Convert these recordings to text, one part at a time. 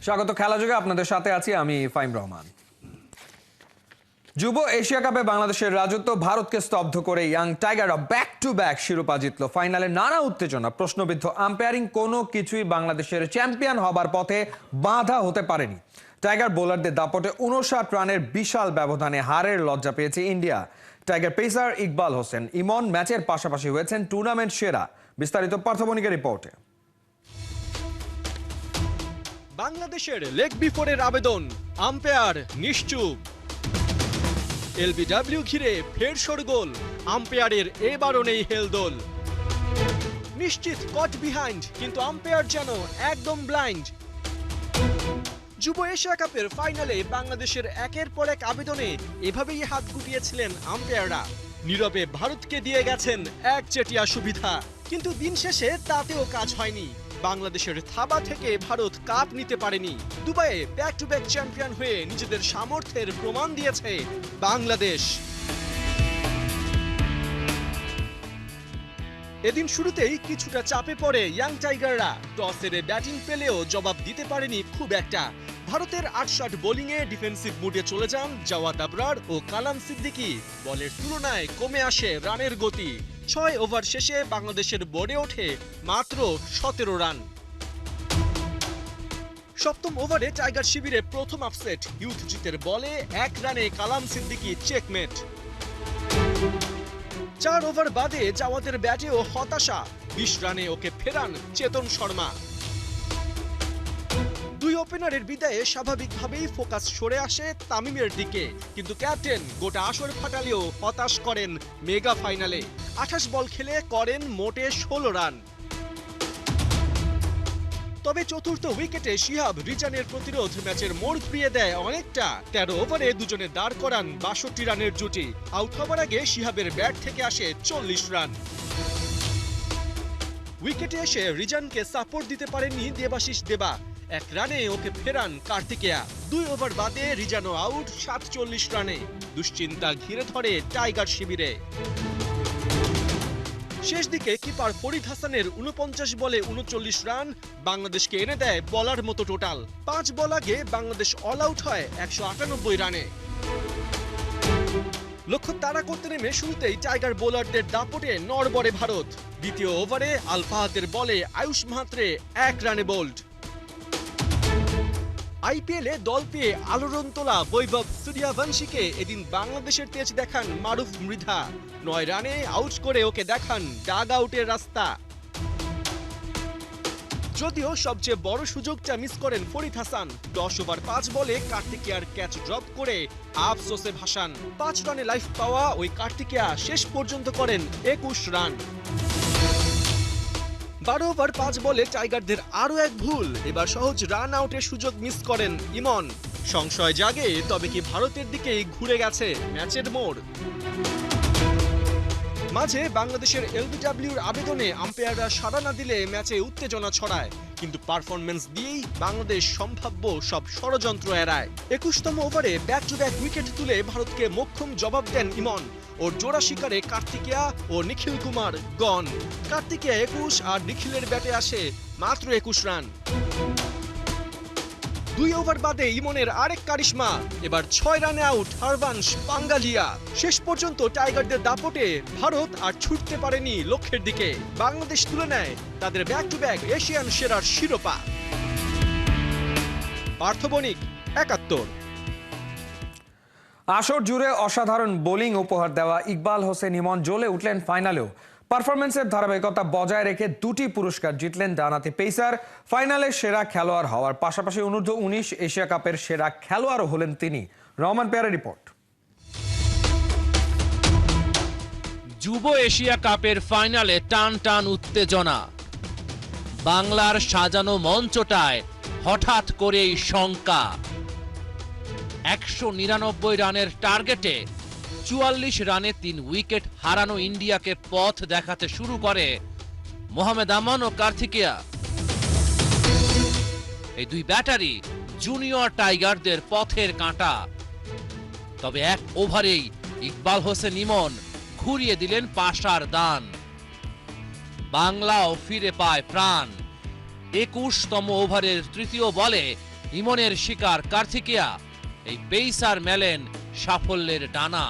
স্বাগত খেলাযোগে আপনাদের সাথে আছি আমি ফাইম রহমান। যুব এশিয়া কাপে বাংলাদেশের রাজত্ব ভারতকে স্তব্ধ করে ইয়াং টাইগাররা ব্যাক টু ব্যাক শিরোপা জিতল। ফাইনালে নানা উত্তেজনা, প্রশ্নবিদ্ধ আম্পায়ারিং, কোনো কিছুই বাংলাদেশের চ্যাম্পিয়ন হবার পথে বাধা হতে পারেনি। টাইগার বোলারদের দাপটে 59 রানের বিশাল ব্যবধানে হারের লজ্জা পেয়েছে India. Tiger pacer Iqbal Hossain Emon ম্যাচের পাশাপাশি হয়েছেন টুর্নামেন্ট সেরা। বিস্তারিত পার্থবণিকের রিপোর্টে। বাংলাদেশের লেগ বিফোরের আবেদন, আম্পায়ার নিশ্চুপ। এলবিডব্লিউ ঘিরে ফের শোরগোল, আম্পায়ারের এবারও নেই হেলদোল। নিশ্চিত কট বিহাইন্ড, কিন্তু আম্পায়ার যেন একদম ব্লাইন্ড। যুব এশিয়া কাপের ফাইনালে বাংলাদেশের একের পর এক আবেদনে এভাবেই হাত গুটিয়েছিলেন আম্পায়াররা। নীরবে ভারতকে দিয়ে গেছেন একচেটিয়া সুবিধা, কিন্তু দিন শেষে তাতেও কাজ হয়নি। বাংলাদেশের থাবা থেকে ভারত কাপ নিতে পারেনি। দুবাইয়ে ব্যাক টু ব্যাক চ্যাম্পিয়ন হয়ে নিজেদের সামর্থ্যের প্রমাণ দিয়েছে বাংলাদেশ। এদিন শুরুতেই কিছুটা চাপে পড়ে ইয়াং টাইগাররা। টসের ব্যাটিং পেলেও জবাব দিতে পারেনি খুব একটা। ভারতের ৮০ বোলিংয়ে ডিফেন্সিভ মুডে চলে যান জাওয়াদ আবরার ও কালাম সিদ্দিকী। বলের তুলনায় কমে আসে রানের গতি। ৬ ওভার শেষে বাংলাদেশের বোর্ডে ওঠে মাত্র ১৭ রান। সপ্তম ওভারে টাইগার শিবিরে প্রথম আপসেট। ইউথ জিতের বলে ১ রানে কালাম সিদ্দিকী চেকমেট। ৪ ওভার বাদে জাওয়াদের ব্যাটেও হতাশা। ২০ রানে ওকে ফেরান চেতন শর্মা। ২ ওপেনারের বিদায়ে স্বাভাবিকভাবেই ফোকাস সরে আসে তামিমের দিকে, কিন্তু ক্যাপ্টেন গোটা আসর ফাটালেও হতাশ করেন মেগা ফাইনালে। ২৮ বল খেলে করেন মোটে ১৬ রান। তবে চতুর্থ উইকেটে শিহাব রিজানের প্রতিরোধ ম্যাচের মোড় ঘুরিয়ে দেয় অনেকটা। ১৩ ওভারে দুজনে দাঁড় করান ৬২ রানের জুটি। আউট হবার আগে শিহাবের ব্যাট থেকে আসে ৪০ রান। উইকেটে এসে রিজানকে সাপোর্ট দিতে পারেননি দেবাশিস দেবা। ১ রানে ওকে ফেরান কার্তিকেয়া। ২ ওভার বাদে রিজানো আউট ৪৭ রানে। দুশ্চিন্তা ঘিরে ধরে টাইগার শিবিরে। শেষ দিকে কিপার ফরিদ হাসানের ৪৯ বলে ৩৯ রান বাংলাদেশকে এনে দেয় বলার মতো টোটাল। ৫ বল আগে বাংলাদেশ অল আউট হয় ১৯৮ রানে। লক্ষ্য তাড়া করতে নেমে শুরুতেই টাইগার বোলারদের দাপটে নড়বড়ে ভারত। দ্বিতীয় ওভারে আল ফাহাদের বলে আয়ুষ মাহাত্রে ১ রানে বোল্ড। আইপিএলে দল পেয়ে আলোড়ন তোলা বৈভব সূর্যবংশীকে এদিন বাংলাদেশের তেজ দেখান মারুফ মৃধা। ৯ রানে আউট করে ওকে দেখান ডাগ আউটের রাস্তা। যদিও সবচেয়ে বড় সুযোগটা মিস করেন ফরিদ হাসান। ১০ ওভার ৫ বলে কার্তিকেয়ার ক্যাচ ড্রপ করে আফসোসে ভাসান। ৫ রানে লাইফ পাওয়া ওই কার্তিকেয়া শেষ পর্যন্ত করেন ২১ রান। ১২ ওভার ৫ বলে টাইগারদের আরও এক ভুল। এবার সহজ রান আউটের সুযোগ মিস করেন ইমন। সংশয় জাগে, তবে কি ভারতের দিকেই ঘুরে গেছে ম্যাচের মোড়? মাঝে বাংলাদেশের এলবিডব্লিউর আবেদনে আম্পায়াররা সাড়া না দিলে ম্যাচে উত্তেজনা ছড়ায়, কিন্তু পারফরম্যান্স দিয়েই বাংলাদেশ সম্ভাব্য সব ষড়যন্ত্র এড়ায়। ২১তম ওভারে ব্যাক টু ব্যাক উইকেট তুলে ভারতকে মোক্ষম জবাব দেন ইমন। ওর জোড়া শিকারে কার্তিকেয়া ও নিখিল কুমার গন। কার্তিকেয়া ২১ আর নিখিলের ব্যাটে আসে মাত্র ২১ রান। ২ ওভার বাদে ইমনের আরেক কারিশমা। এবার ৬ রানে আউট হারবানশ পাঙ্গালিয়া। শেষ পর্যন্ত টাইগারদের দাপটে ভারত আর ছুটতে পারেনি লক্ষ্যের দিকে। বাংলাদেশ তুলে নেয় তাদের ব্যাক টু ব্যাক এশিয়ান সেরার শিরোপা। পার্থবণিক, ৭১। আসর জুড়ে অসাধারণ বোলিং উপহার দেওয়া ইকবাল হোসেন ইমন জ্বলে উঠলেন ফাইনালেও। পারফরমেন্সের ধারাবাহিকতা বজায় রেখে ২টি পুরস্কার জিতলেন ডানহাতি পেসার। ফাইনালে সেরা খেলোয়াড় হওয়ার পাশাপাশি অনূর্ধ্ব-১৯ এশিয়া কাপের সেরা খেলোয়াড়ও হলেন তিনি। রহমান পেয়ারের রিপোর্ট। যুব এশিয়া কাপের ফাইনালে টান টান উত্তেজনা। বাংলার সাজানো মঞ্চটায় হঠাৎ করেই শঙ্কা। ১৯৯ রানের টার্গেটে ৪৪ রানে ৩ উইকেট হারানো ইন্ডিয়াকে পথ দেখাতে শুরু করে মোহাম্মদ আমান ও কার্তিকেয়া। এই দুই ব্যাটারি জুনিয়র টাইগারদের পথের কাঁটা। তবে ১ ওভারেই ইকবাল হোসেন ইমন ঘুরিয়ে দিলেন পাশার দান। বাংলাও ফিরে পায় প্রাণ। ২১তম ওভারের তৃতীয় বলে ইমনের শিকার কার্তিকিয়া এই পেসার মেলেন সাফল্যের ডানা।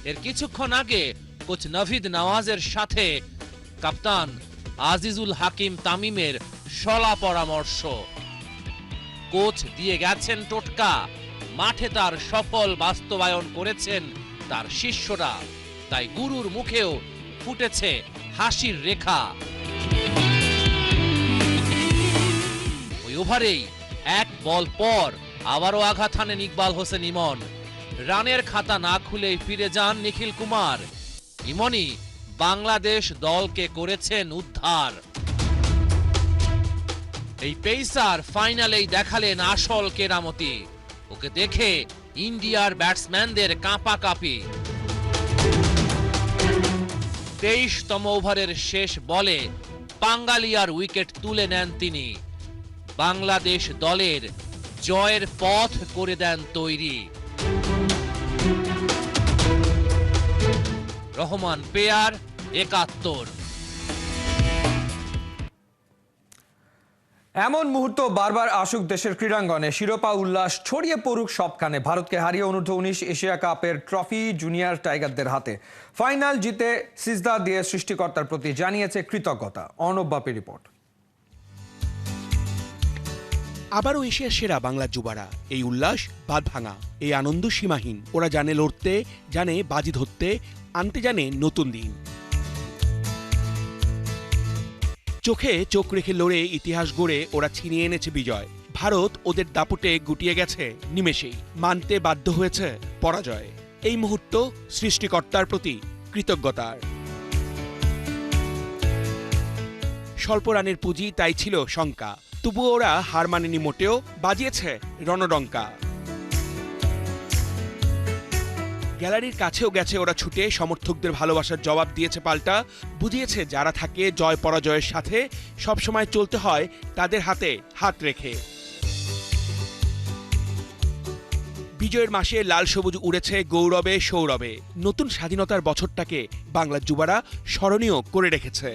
এর কিছুক্ষণ আগে কোচ নাভিদ নওয়াজের সাথে কাপ্তান আজিজুল হাকিম তামিমের শলা পরামর্শ। কোচ দিয়ে গেছেন টোটকা, মাঠে তার সফল বাস্তবায়ন করেছেন তার শিষ্যরা, তাই গুরুর মুখেও ফুটেছে হাসির রেখা। ওই ওভারেই এক বল পর আবারও আঘাত হানেন ইকবাল হোসেন ইমন। রানের খাতা না খুলেই ফিরে যান নিখিল কুমার। ইমনই বাংলাদেশ দলকে করেছেন উদ্ধার। এই পেসার ফাইনালেই দেখালেন আসল কেরামতি। ওকে দেখে ইন্ডিয়ার ব্যাটসম্যানদের কাঁপাকাঁপি। 23তম ওভারের শেষ বলে পাঙ্গালিয়ার উইকেট তুলে নেন তিনি। বাংলাদেশ দলের জয়ের পথ করে দেন তৈরি। রহমান পেয়ার 71। এমন মুহূর্ত বারবার আসুক দেশের ক্রীড়াঙ্গনে, শিরোপা উল্লাস ছড়িয়ে পড়ুক সবখানে। ভারতকে হারিয়ে অনূর্ধ্ব-19 এশিয়া কাপের ট্রফি জুনিয়র টাইগারদের হাতে। ফাইনাল জিতে সিজদা দিয়ে সৃষ্টিকর্তার প্রতি জানিয়েছে কৃতজ্ঞতা। অর্ণব বাপি রিপোর্ট। আবারও এশিয়ার সেরা বাংলা যুবারা, এই উল্লাস বাঁধ ভাঙা, এই আনন্দ সীমাহীন। ওরা জানে লড়তে, জানে বাজি ধরতে, আনতে জানে নতুন দিন। চোখে চোখ রেখে লড়ে ইতিহাস গড়ে ওরা ছিনিয়ে এনেছে বিজয়। ভারত ওদের দাপটে গুটিয়ে গেছে নিমেষেই, মানতে বাধ্য হয়েছে পরাজয়। এই মুহূর্ত সৃষ্টিকর্তার প্রতি কৃতজ্ঞতার। স্বল্প রানের পুঁজি তাই ছিল শঙ্কা, তবুও ওরা হার মানেনি মোটেও, বাজিয়েছে রণডঙ্কা। গ্যালারির কাছেও গেছে ওরা ছুটে, সমর্থকদের ভালোবাসার জবাব দিয়েছে পাল্টা। বুঝিয়েছে যারা থাকে জয় পরাজয়ের সাথে, সবসময় চলতে হয় তাদের হাতে হাত রেখে। বিজয়ের মাসে লাল সবুজ উড়েছে গৌরবে সৌরভে। নতুন স্বাধীনতার বছরটাকে বাংলার যুবারা স্মরণীয় করে রেখেছে।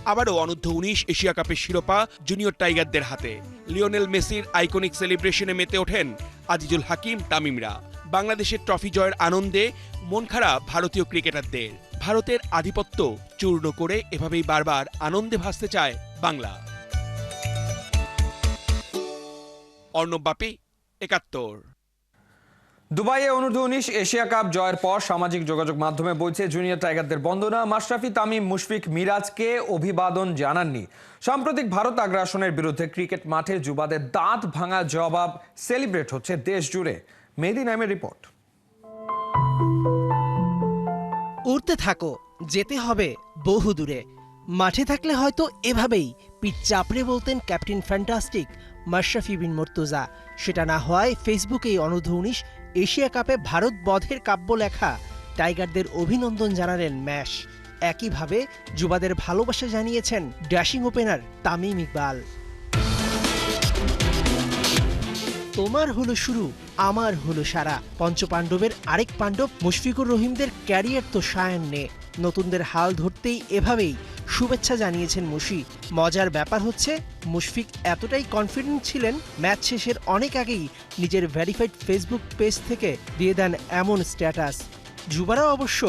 আবারও অনূর্ধ্ব-19 এশিয়া কাপের শিরোপা জুনিয়র টাইগারদের হাতে। লিওনেল মেসির আইকনিক সেলিব্রেশনে মেতে ওঠেন আজিজুল হাকিম তামিমরা। বাংলাদেশের ট্রফি জয়ের আনন্দে মন খারাপ ভারতীয় ক্রিকেটারদের। ভারতের আধিপত্য চূর্ণ করে এভাবেই বারবার আনন্দে ভাসতে চায় বাংলা। অর্ণব বাপি, 71। দুবাইয়ে অনূর্ধ্ব-19 এশিয়া কাপ জয়ের পর সামাজিক যোগাযোগ মাধ্যমে বইছে জুনিয়র টাইগারদের বন্দনা। মাশরাফি, তামিম, মুশফিক, মিরাজকে অভিবাদন জানাননি। সাম্প্রতিক ভারত আগ্রাসনের বিরুদ্ধে ক্রিকেট মাঠে যুবাদের দাঁত ভাঙা জবাব সেলিব্রেট হচ্ছে দেশ জুড়ে। মেহেদী নাইমের রিপোর্ট। উড়তে থাকো, যেতে হবে বহু দূরে। মাঠে থাকলে হয়তো এভাবেই পিঠ চাপড়ে বলতেন ক্যাপ্টেন ফ্যান্টাস্টিক মাশরাফি বিন মুর্তজা। সেটা না হওয়ায় ফেসবুকেই অনূর্ধ্ব-19 এশিয়া কাপে ভারত বধের কাব্য লেখা টাইগারদের অভিনন্দন জানালেন ম্যাশ। একইভাবে যুবাদের ভালোবাসা জানিয়েছেন ড্যাশিং ওপেনার তামিম ইকবাল। তোমার হলো শুরু, আমার হলো সারা। পঞ্চপাণ্ডবের আরেক পাণ্ডব মুশফিকুর রহিমদের ক্যারিয়ার তো সায়ান্নে। নতুনদের হাল ধরতেই এভাবেই শুভেচ্ছা জানিয়েছেন মুশি। মজার ব্যাপার হচ্ছে, মুশফিক এতটাই কনফিডেন্ট ছিলেন, ম্যাচ শেষের অনেক আগেই নিজের ভেরিফাইড ফেসবুক পেজ থেকে দিয়ে দেন এমন স্ট্যাটাস। যুবারা অবশ্য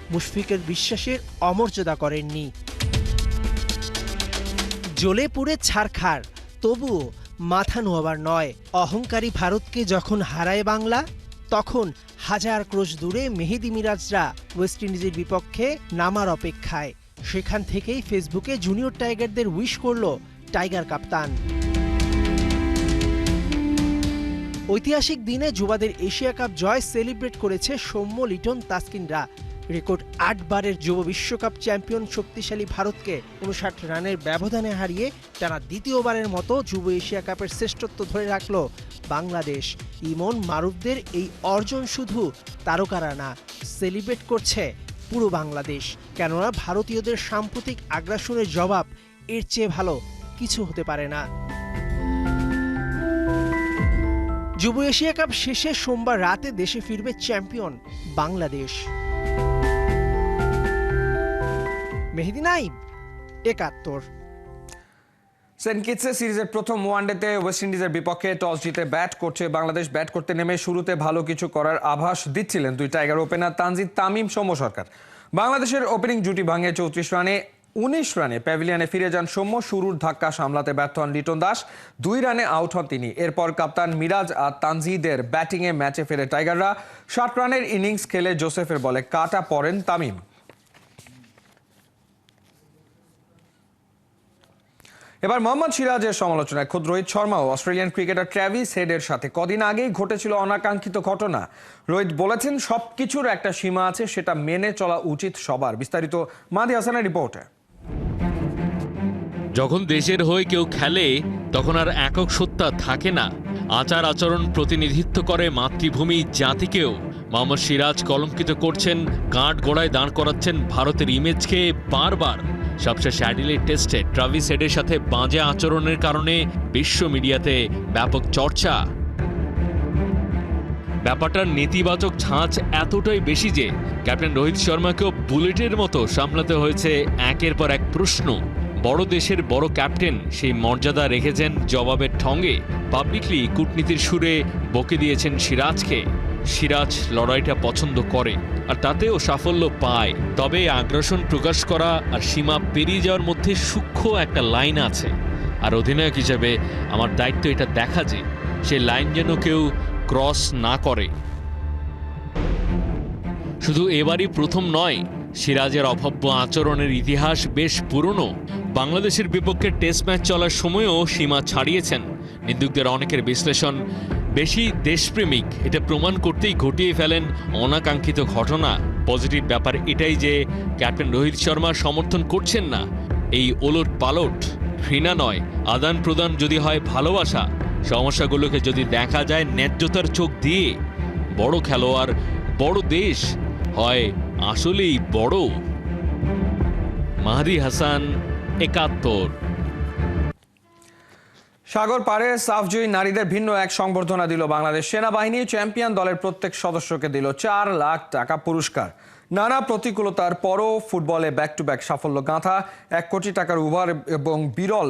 মুশফিকের বিশ্বাসের অমর্যাদা করেননি। জ্বলে পুড়ে ছারখার, তবুও মাথা নোয়াবার নয়। অহংকারী ভারতকে যখন হারায় বাংলা, তখন হাজার ক্রোশ দূরে মেহেদী মিরাজরা ওয়েস্ট ইন্ডিজের বিপক্ষে নামার অপেক্ষায়। সেখান থেকেই ফেসবুকে জুনিয়র টাইগারদের উইশ করল টাইগার কাপ্তান। ঐতিহাসিক দিনে যুবাদের এশিয়া কাপ জয় সেলিব্রেট করেছে সৌম্য, লিটন, তাসকিনরা। রেকর্ড 8 বারের যুব বিশ্বকাপ চ্যাম্পিয়ন শক্তিশালী ভারতকে 59 রানের ব্যবধানে হারিয়ে টানা দ্বিতীয়বারের মতো যুব এশিয়া কাপের শ্রেষ্ঠত্ব ধরে রাখল বাংলাদেশ। ইমন, মারুফদের এই অর্জন শুধু তারকারা না, সেলিব্রেট করছে পুরো বাংলাদেশ। কেননা ভারতীয়দের সাম্প্রতিক আগ্রাসনের জবাব এর চেয়ে ভালো কিছু হতে পারে না। যুব এশিয়া কাপ শেষে সোমবার রাতে দেশে ফিরবে চ্যাম্পিয়ন বাংলাদেশ। মেহেদী নাইম, 71। সেন্ট কিটসে সিরিজের প্রথম ওয়ানডেতে ওয়েস্ট ইন্ডিজের বিপক্ষে টস জিতে ব্যাট করছে বাংলাদেশ। ব্যাট করতে নেমে শুরুতে ভালো কিছু করার আভাস দিচ্ছিলেন দুই টাইগার ওপেনার তানজিদ তামিম, সৌম্য সরকার। বাংলাদেশের ওপেনিং জুটি ভাঙে 34 রানে। 19 রানে প্যাভিলিয়নে ফিরে যান সৌম্য। শুরুর ধাক্কা সামলাতে ব্যর্থ হন লিটন দাস, 2 রানে আউট হন তিনি। এরপর কাপ্তান মিরাজ আর তানজিদের ব্যাটিংয়ে ম্যাচে ফেরে টাইগাররা। 60 রানের ইনিংস খেলে জোসেফের বলে কাটা পড়েন তামিম। এবার মোহাম্মদ সিরাজের সমালোচনায় খোদ রোহিত শর্মা ও অস্ট্রেলিয়ান ক্রিকেটার ট্র্যাভিস হেডের সাথে কদিন আগেই ঘটেছিল অনাকাঙ্ক্ষিত ঘটনা। রোহিত বলেছেন সবকিছুর একটা সীমা আছে, সেটা মেনে চলা উচিত সবার। বিস্তারিত মাহদি হাসানের রিপোর্টে। যখন দেশের হয়ে কেউ খেলে তখন আর একক সত্তা থাকে না, আচার আচরণ প্রতিনিধিত্ব করে মাতৃভূমি জাতিকেও। মোহাম্মদ সিরাজ কলঙ্কিত করছেন, কাঠ গোড়ায় দাঁড় করাচ্ছেন ভারতের ইমেজকে বারবার। সবশেষ অ্যাডিলেড টেস্টে ট্রাভিস হেডের সাথে বাজে আচরণের কারণে বিশ্ব মিডিয়াতে ব্যাপক চর্চা। ব্যাপারটার নেতিবাচক ছাঁচ এতটাই বেশি যে ক্যাপ্টেন রোহিত শর্মাকেও বুলেটের মতো সামলাতে হয়েছে একের পর এক প্রশ্ন। বড় দেশের বড় ক্যাপ্টেন সেই মর্যাদা রেখেছেন জবাবের ঠঙ্গে। পাবলিকলি কূটনীতির সুরে বকে দিয়েছেন সিরাজকে। সিরাজ লড়াইটা পছন্দ করে আর তাতেও সাফল্য পায়, তবে আগ্রাসন প্রকাশ করা আর সীমা পেরিয়ে যাওয়ার মধ্যে সূক্ষ্ম একটা লাইন আছে। আর অধিনায়ক হিসেবে আমার দায়িত্ব এটা দেখা যে সেই লাইন যেন কেউ ক্রস না করে। শুধু এবারই প্রথম নয়, সিরাজের অভব্য আচরণের ইতিহাস বেশ পুরনো। বাংলাদেশের বিপক্ষে টেস্ট ম্যাচ চলার সময়ও সীমা ছাড়িয়েছেন। নিন্দুকদের অনেকের বিশ্লেষণ, বেশি দেশপ্রেমিক এটা প্রমাণ করতেই ঘটিয়ে ফেলেন অনাকাঙ্ক্ষিত ঘটনা। পজিটিভ ব্যাপার এটাই যে ক্যাপ্টেন রোহিত শর্মা সমর্থন করছেন না এই ওলট পালট। ঘৃণা নয়, আদান প্রদান যদি হয় ভালোবাসা, সমস্যাগুলোকে যদি দেখা যায় ন্যায্যতার চোখ দিয়ে, বড় খেলোয়াড়, বড় দেশ হয় আসলেই বড়। মাহদি হাসান, 71। সাগর পারে সাফজয়ী নারীদের ভিন্ন এক সংবর্ধনা দিল বাংলাদেশ সেনাবাহিনী। চ্যাম্পিয়ন দলের প্রত্যেক সদস্যকে দিল 4 লাখ টাকা পুরস্কার। নানা প্রতিকূলতার পরও ফুটবলে ব্যাক টু ব্যাক সাফল্য গাঁথা 1 কোটি টাকার ওভার এবং বিরল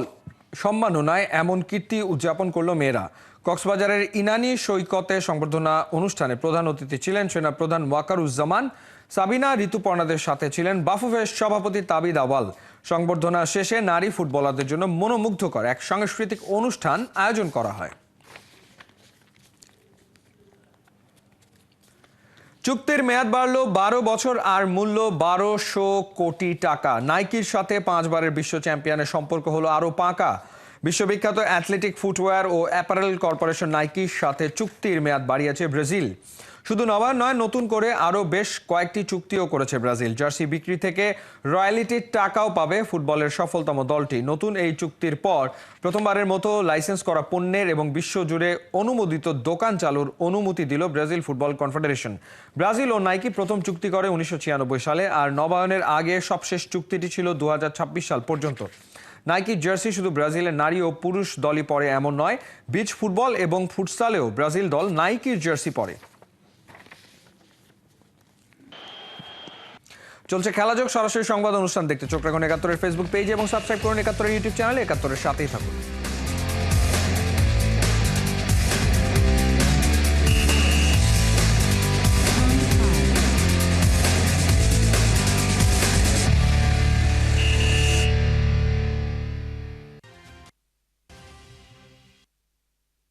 সম্মাননায় এমন কীর্তি উদযাপন করলো মেয়েরা। কক্সবাজারের ইনানি সৈকতে সংবর্ধনা অনুষ্ঠানে প্রধান অতিথি ছিলেন সেনা প্রধান ওয়াকারুজ্জামান। সাবিনা ঋতুপর্ণাদের সাথে ছিলেন বাফুফের সভাপতি তাবিদ আওয়াল। সংবর্ধনা শেষে নারী ফুটবলারদের জন্য মনোমুগ্ধকর এক সাংস্কৃতিক অনুষ্ঠান আয়োজন করা হয়। চুক্তির মেয়াদ বাড়ল 12 বছর আর মূল্য 1200 কোটি টাকা। নাইকির সাথে 5 বারের বিশ্ব চ্যাম্পিয়নের সম্পর্ক হলো আরও পাকা। বিশ্ববিখ্যাত অ্যাথলেটিক ফুটওয়্যার ও অ্যাপারেল কর্পোরেশন নাইকির সাথে চুক্তির মেয়াদ বাড়িয়েছে ব্রাজিল। শুধু নবায়ন নয়, নতুন করে আরও বেশ কয়েকটি চুক্তিও করেছে ব্রাজিল। জার্সি বিক্রি থেকে রয়্যালিটির টাকাও পাবে ফুটবলের সফলতম দলটি। নতুন এই চুক্তির পর প্রথমবারের মতো লাইসেন্স করা পণ্যের এবং বিশ্বজুড়ে অনুমোদিত দোকান চালুর অনুমতি দিল ব্রাজিল ফুটবল কনফেডারেশন। ব্রাজিল ও নাইকি প্রথম চুক্তি করে 1996 সালে, আর নবায়নের আগে সবশেষ চুক্তিটি ছিল 2026 সাল পর্যন্ত। নাইকির জার্সি শুধু ব্রাজিলের নারী ও পুরুষ দলই পরে এমন নয়, বিচ ফুটবল এবং ফুটসালেও ব্রাজিল দল নাইকির জার্সি পরে। চলছে খেলাযোগ সরাসরি সংবাদ অনুষ্ঠান দেখতে চোখ রাখুন 71-এর ফেসবুক পেজ এবং সাবস্ক্রাইব করুন 71-এর ইউটিউব চ্যানেলে। 71-এর সাথেই থাকুন।